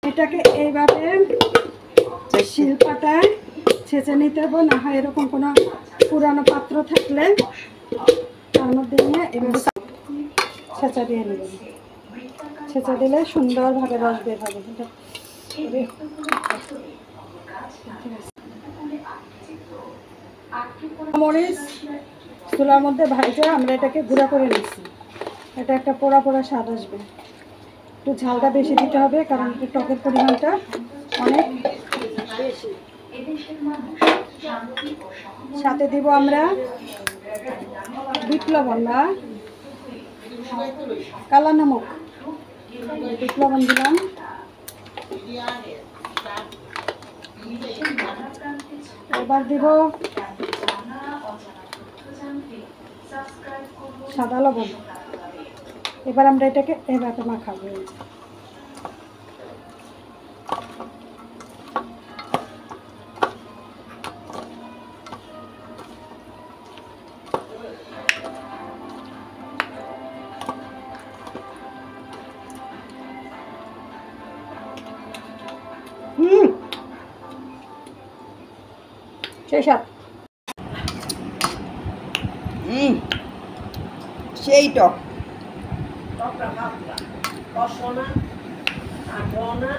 এটাকে এইভাবে শিলপাটায় ছেঁচে নিতে হবে, না হয় এরকম কোনো পুরানো পাত্র থাকলে তার মধ্যে নিয়ে এভাবে ছেঁচা দিয়ে নেবেন। ছেঁচা দিলে সুন্দরভাবে রস বের হবে। মরিচ চুলার মধ্যে ভাজা আমরা এটাকে গুঁড়া করে নিচ্ছি। এটা একটা পোড়া পোড়া স্বাদ আসবে। একটু ঝালটা বেশি দিতে হবে, কারণ একটু টকের পরিমাণটা অনেক বেশি। সাথে দিব আমরা বিট লবণ বা কালা নমক। বিট লবণ দিলাম, এবার দিব সাদা লবণ। এবার আমরা এটাকে এভাবে মাখাবো। সেই সাথ সেই টক টকটা ভাবলাম, রসনা আর বনা